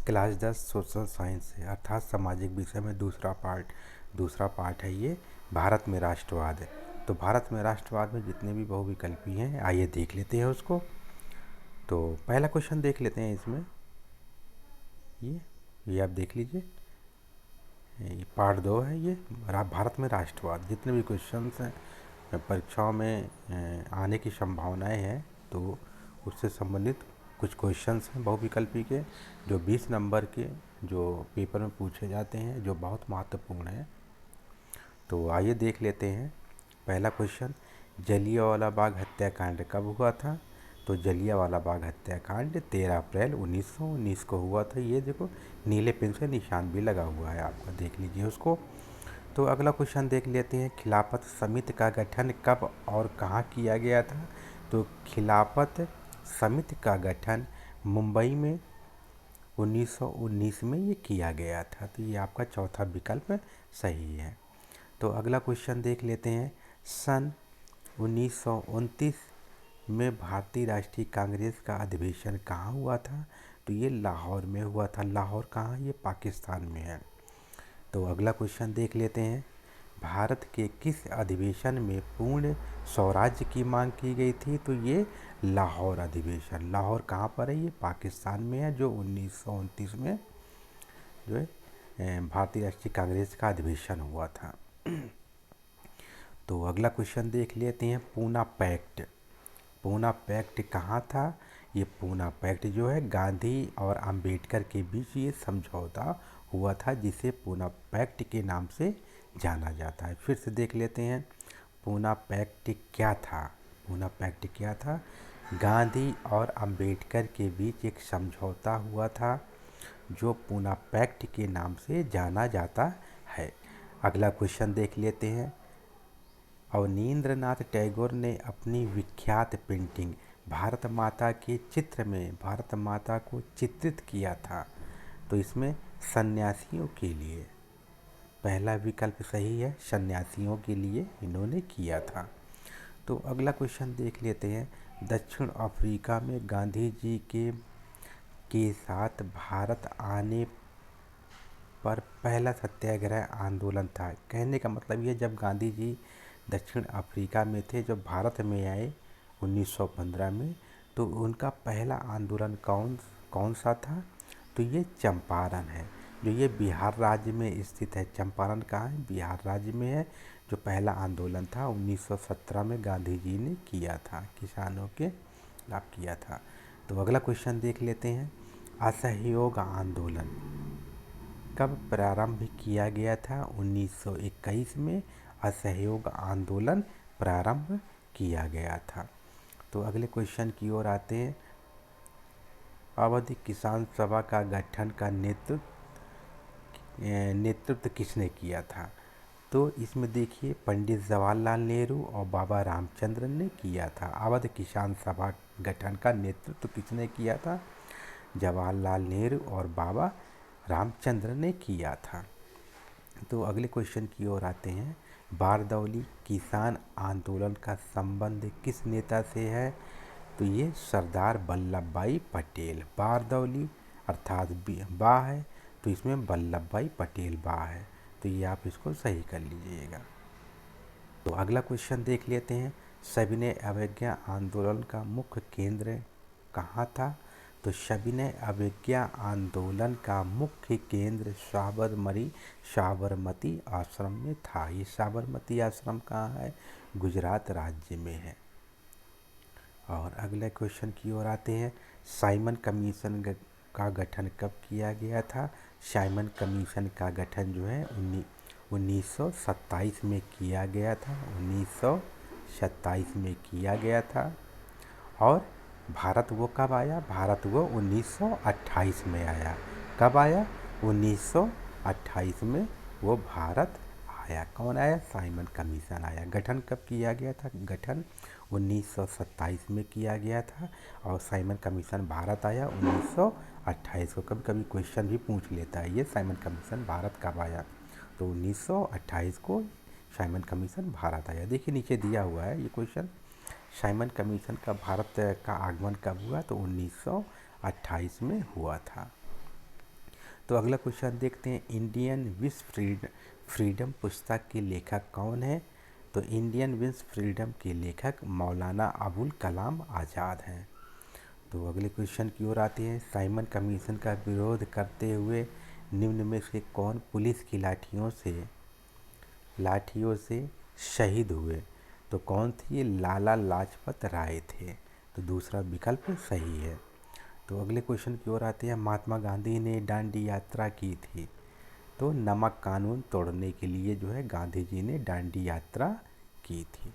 Class 10 social science है अर्थात सामाजिक विषय में दूसरा पार्ट है ये भारत में राष्ट्रवाद है। तो भारत में राष्ट्रवाद में जितने भी बहुविकल्पी हैं आइए देख लेते हैं उसको। तो पहला क्वेश्चन देख लेते हैं इसमें, ये आप देख लीजिए, ये पार्ट 2 है। ये भारत में राष्ट्रवाद जितने भी क्वेश्चंस हैं परीक्षाओं में आने की संभावनाएं हैं, तो उससे संबंधित कुछ क्वेश्चंस हैं बहुविकल्पी के जो 20 नंबर के जो पेपर में पूछे जाते हैं, जो बहुत महत्वपूर्ण है। तो आइए देख लेते हैं। पहला क्वेश्चन, जलियांवाला बाग हत्याकांड कब हुआ था? तो जलियांवाला बाग हत्याकांड 13 अप्रैल 1919 को हुआ था। ये देखो नीले पेन से निशान भी लगा हुआ है, आपका देख लीजिए उसको। तो अगला क्वेश्चन देख लेते हैं, खिलाफत समिति का गठन कब और कहाँ किया गया था? तो खिलाफत समिति का गठन मुंबई में 1919 में ये किया गया था। तो ये आपका चौथा विकल्प सही है। तो अगला क्वेश्चन देख लेते हैं, सन 1929 में भारतीय राष्ट्रीय कांग्रेस का अधिवेशन कहाँ हुआ था? तो ये लाहौर में हुआ था। लाहौर कहाँ? ये पाकिस्तान में है। तो अगला क्वेश्चन देख लेते हैं, भारत के किस अधिवेशन में पूर्ण स्वराज्य की मांग की गई थी? तो ये लाहौर अधिवेशन। लाहौर कहाँ पर है? ये पाकिस्तान में है, जो 1929 में जो है भारतीय राष्ट्रीय कांग्रेस का अधिवेशन हुआ था। तो अगला क्वेश्चन देख लेते हैं, पूना पैक्ट। पूना पैक्ट कहाँ था? ये पूना पैक्ट जो है गांधी और अंबेडकर के बीच ये समझौता हुआ था, जिसे पूना पैक्ट के नाम से जाना जाता है। फिर से देख लेते हैं, पूना पैक्ट क्या था? पूना पैक्ट क्या था? गांधी और अंबेडकर के बीच एक समझौता हुआ था जो पूना पैक्ट के नाम से जाना जाता है। अगला क्वेश्चन देख लेते हैं, अवनींद्रनाथ टैगोर ने अपनी विख्यात पेंटिंग भारत माता के चित्र में भारत माता को चित्रित किया था। तो इसमें सन्यासियों के लिए पहला विकल्प सही है, सन्यासियों के लिए इन्होंने किया था। तो अगला क्वेश्चन देख लेते हैं, दक्षिण अफ्रीका में गांधी जी के साथ भारत आने पर पहला सत्याग्रह आंदोलन था। कहने का मतलब ये, जब गांधी जी दक्षिण अफ्रीका में थे, जब भारत में आए 1915 में, तो उनका पहला आंदोलन कौन सा था? तो ये चंपारण है, जो ये बिहार राज्य में स्थित है। चंपारण कहाँ है? बिहार राज्य में है। जो पहला आंदोलन था 1917 में गांधी जी ने किया था, किसानों के खिलाफ किया था। तो अगला क्वेश्चन देख लेते हैं, असहयोग आंदोलन कब प्रारंभ किया गया था? 1921 में असहयोग आंदोलन प्रारंभ किया गया था। तो अगले क्वेश्चन की ओर आते हैं, अवधि किसान सभा का गठन का नेतृत्व किसने किया था? तो इसमें देखिए, पंडित जवाहरलाल नेहरू और बाबा रामचंद्रन ने किया था। अवध किसान सभा गठन का नेतृत्व किसने किया था? जवाहरलाल नेहरू और बाबा रामचंद्र ने किया था। तो अगले क्वेश्चन की ओर आते हैं, बारदौली किसान आंदोलन का संबंध किस नेता से है? तो ये सरदार वल्लभ भाई पटेल। बारदौली अर्थात बा है, तो इसमें वल्लभ भाई पटेल बा है। तो ये आप इसको सही कर लीजिएगा। तो अगला क्वेश्चन देख लेते हैं, सविनय अवज्ञा आंदोलन का मुख्य केंद्र कहाँ था? तो सविनय अवज्ञा आंदोलन का मुख्य केंद्र साबरमती आश्रम में था। ये साबरमती आश्रम कहाँ है? गुजरात राज्य में है। और अगले क्वेश्चन की ओर आते हैं, साइमन कमीशन का गठन कब किया गया था? साइमन कमीशन का गठन जो है 1927 में किया गया था। 1927 में किया गया था। और भारत वो कब आया? भारत वो 1928 में आया। कब आया? 1928 में वो भारत आया। कौन आया? साइमन कमीशन आया। गठन कब किया गया था? गठन 1927 में किया गया था। और साइमन कमीशन भारत आया 1928 को। कभी कभी क्वेश्चन भी पूछ लेता है ये, साइमन कमीशन भारत कब आया? तो 1928 को साइमन कमीशन भारत आया। देखिए नीचे दिया हुआ है ये क्वेश्चन, साइमन कमीशन का भारत का आगमन कब हुआ? तो 1928 में हुआ था। तो अगला क्वेश्चन देखते हैं, इंडियन विश्व फ्रीडम पुस्तक के लेखक कौन है? तो इंडियन विश्व फ्रीडम के लेखक मौलाना अबुल कलाम आज़ाद हैं। तो अगले क्वेश्चन की ओर आते हैं, साइमन कमीशन का विरोध करते हुए निम्न में से कौन पुलिस की लाठियों से शहीद हुए? तो कौन थे? ये लाला लाजपत राय थे। तो दूसरा विकल्प सही है। तो अगले क्वेश्चन की ओर आते हैं, महात्मा गांधी ने दांडी यात्रा की थी। तो नमक कानून तोड़ने के लिए जो है गांधी जी ने दांडी यात्रा की थी।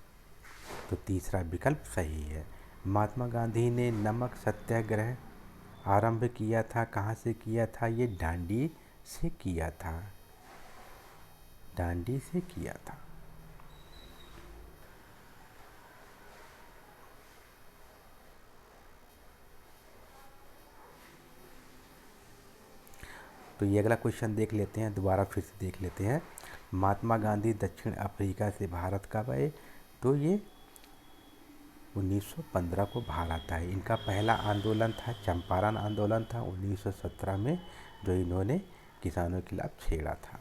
तो तीसरा विकल्प सही है। महात्मा गांधी ने नमक सत्याग्रह आरंभ किया था, कहाँ से किया था? ये दांडी से किया था, दांडी से किया था। तो ये अगला क्वेश्चन देख लेते हैं, दोबारा फिर से देख लेते हैं। महात्मा गांधी दक्षिण अफ्रीका से भारत कब आए? तो ये 1915 को भारत आए। इनका पहला आंदोलन था चंपारण आंदोलन था 1917 में, जो इन्होंने किसानों के खिलाफ छेड़ा था।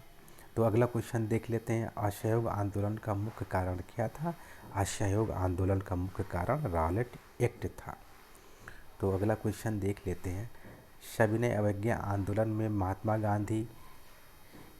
तो अगला क्वेश्चन देख लेते हैं, असहयोग आंदोलन का मुख्य कारण क्या था? असहयोग आंदोलन का मुख्य कारण रॉलेट एक्ट था। तो अगला क्वेश्चन देख लेते हैं, सविनय अवज्ञा आंदोलन में महात्मा गांधी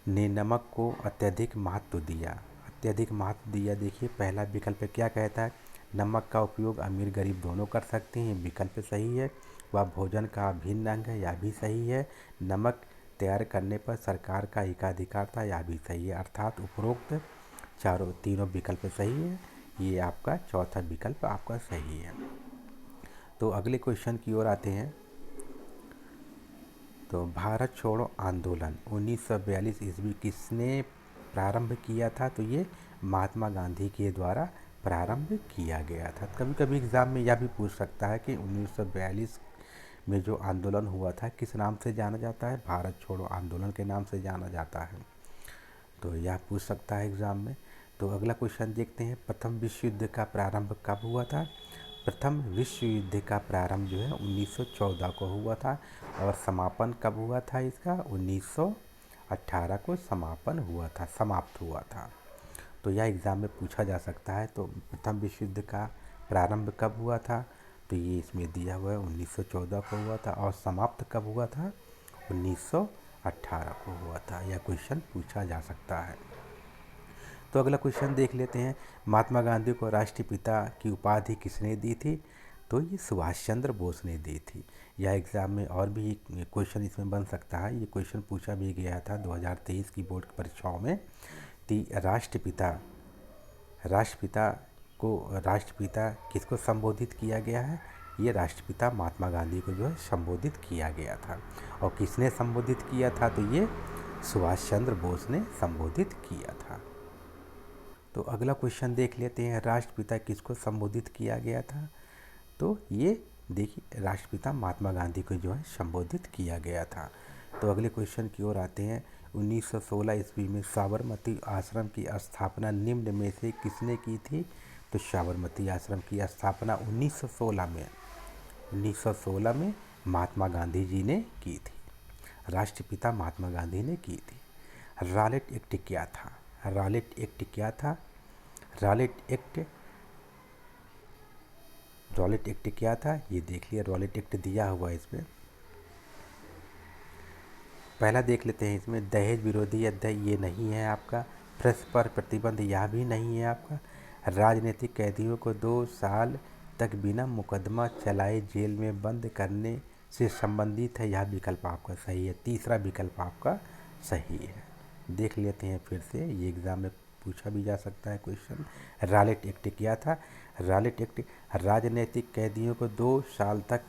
ने नमक को अत्यधिक महत्व दिया। अत्यधिक महत्व दिया, देखिए पहला विकल्प क्या कहता है? नमक का उपयोग अमीर गरीब दोनों कर सकते हैं, विकल्प सही है। वह भोजन का अभिन्न अंग है, यह भी सही है। नमक तैयार करने पर सरकार का एकाधिकार था, यह भी सही है। अर्थात उपरोक्त तीनों विकल्प सही है। ये आपका चौथा विकल्प आपका सही है। तो अगले क्वेश्चन की ओर आते हैं। तो भारत छोड़ो आंदोलन 1942 ईस्वी किसने प्रारंभ किया था? तो ये महात्मा गांधी के द्वारा प्रारंभ किया गया था। कभी कभी एग्ज़ाम में यह भी पूछ सकता है कि 1942 में जो आंदोलन हुआ था किस नाम से जाना जाता है? भारत छोड़ो आंदोलन के नाम से जाना जाता है। तो यह पूछ सकता है एग्ज़ाम में। तो अगला क्वेश्चन देखते हैं, प्रथम विश्व युद्ध का प्रारंभ कब हुआ था? प्रथम विश्व युद्ध का प्रारंभ जो है 1914 को हुआ था, और समापन कब हुआ था इसका? 1918 को समापन हुआ था, समाप्त हुआ था। तो यह एग्ज़ाम में पूछा जा सकता है। तो प्रथम विश्व युद्ध का प्रारंभ कब हुआ था? तो ये इसमें दिया हुआ है 1914 को हुआ था, और समाप्त कब हुआ था? 1918 को हुआ था। यह क्वेश्चन पूछा जा सकता है। तो अगला क्वेश्चन देख लेते हैं, महात्मा गांधी को राष्ट्रपिता की उपाधि किसने दी थी? तो ये सुभाष चंद्र बोस ने दी थी। यह एग्ज़ाम में और भी क्वेश्चन इसमें बन सकता है। ये क्वेश्चन पूछा भी गया था 2023 की बोर्ड परीक्षाओं में। राष्ट्रपिता किसको संबोधित किया गया है? ये राष्ट्रपिता महात्मा गांधी को जो है संबोधित किया गया था। और किसने संबोधित किया था? तो ये सुभाष चंद्र बोस ने संबोधित किया था। तो अगला क्वेश्चन देख लेते हैं, राष्ट्रपिता किसको संबोधित किया गया था? तो ये देखिए राष्ट्रपिता महात्मा गांधी को जो है संबोधित किया गया था। तो अगले क्वेश्चन की ओर आते हैं, 1916 ईस्वी में साबरमती आश्रम की स्थापना निम्न में से किसने की थी? तो साबरमती आश्रम की स्थापना 1916 में महात्मा गांधी जी ने की थी, राष्ट्रपिता महात्मा गांधी ने की थी। रॉलेट एक्ट क्या था? रॉलेट एक्ट क्या था? रॉलेट एक्ट क्या था? ये देख लिया, रॉलेट एक्ट दिया हुआ है इसमें। पहला देख लेते हैं, इसमें दहेज विरोधी अध्याय ये नहीं है आपका। प्रेस पर प्रतिबंध यह भी नहीं है आपका। राजनीतिक कैदियों को 2 साल तक बिना मुकदमा चलाए जेल में बंद करने से संबंधित है, यह विकल्प आपका सही है। तीसरा विकल्प आपका सही है। देख लेते हैं फिर से, ये एग्ज़ाम में पूछा भी जा सकता है क्वेश्चन। रॉलेट एक्ट क्या था? रॉलेट एक्ट राजनीतिक कैदियों को 2 साल तक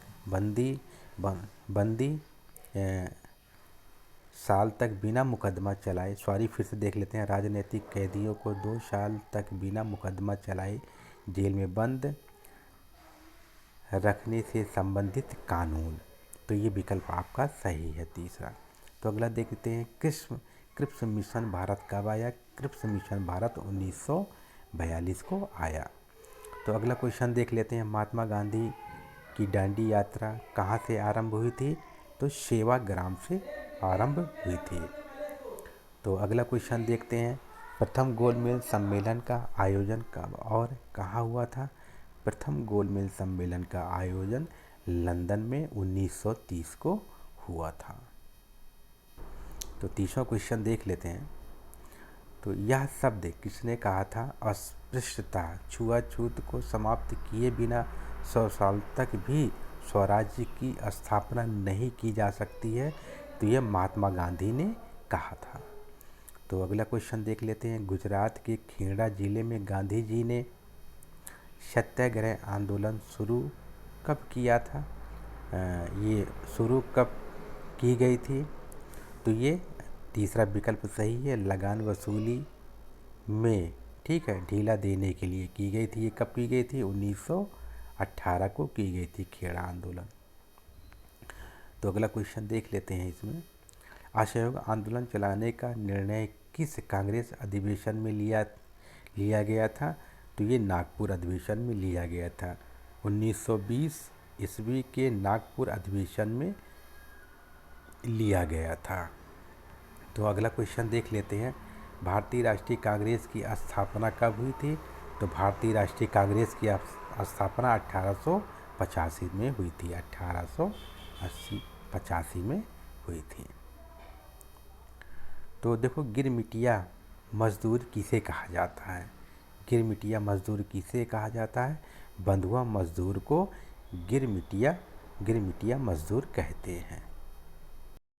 साल तक बिना मुकदमा चलाए, फिर से देख लेते हैं, राजनीतिक कैदियों को 2 साल तक बिना मुकदमा चलाए जेल में बंद रखने से संबंधित कानून। तो ये विकल्प आपका सही है, तीसरा। तो अगला देखते हैं, क्रिप्स मिशन भारत कब आया? क्रिप्स मिशन भारत 1942 को आया। तो अगला क्वेश्चन देख लेते हैं, महात्मा गांधी की दांडी यात्रा कहाँ से आरंभ हुई थी? तो सेवाग्राम से आरंभ हुई थी। तो अगला क्वेश्चन देखते हैं, प्रथम गोलमेज सम्मेलन का आयोजन कब और कहाँ हुआ था? प्रथम गोलमेज सम्मेलन का आयोजन लंदन में 1930 को हुआ था। तो 30वां क्वेश्चन देख लेते हैं। तो यह शब्द किसने कहा था? अस्पृश्यता छुआछूत को समाप्त किए बिना 100 साल तक भी स्वराज्य की स्थापना नहीं की जा सकती है। तो यह महात्मा गांधी ने कहा था। तो अगला क्वेश्चन देख लेते हैं, गुजरात के खेड़ा जिले में गांधी जी ने सत्याग्रह आंदोलन शुरू कब किया था? ये शुरू कब की गई थी? तो ये तीसरा विकल्प सही है, लगान वसूली में, ठीक है, ढीला देने के लिए की गई थी। ये कब की गई थी? 1918 को की गई थी खेड़ा आंदोलन। तो अगला क्वेश्चन देख लेते हैं इसमें, असहयोग आंदोलन चलाने का निर्णय किस कांग्रेस अधिवेशन में लिया गया था? तो ये नागपुर अधिवेशन में लिया गया था। 1920 ईस्वी के नागपुर अधिवेशन में लिया गया था। तो अगला क्वेश्चन देख लेते हैं, भारतीय राष्ट्रीय कांग्रेस की स्थापना कब हुई थी? तो भारतीय राष्ट्रीय कांग्रेस की स्थापना 1885 में हुई थी। 1885 में हुई थी। तो देखो, गिरमिटिया मजदूर किसे कहा जाता है? गिरमिटिया मजदूर किसे कहा जाता है? बंधुआ मजदूर को गिरमिटिया मजदूर कहते हैं।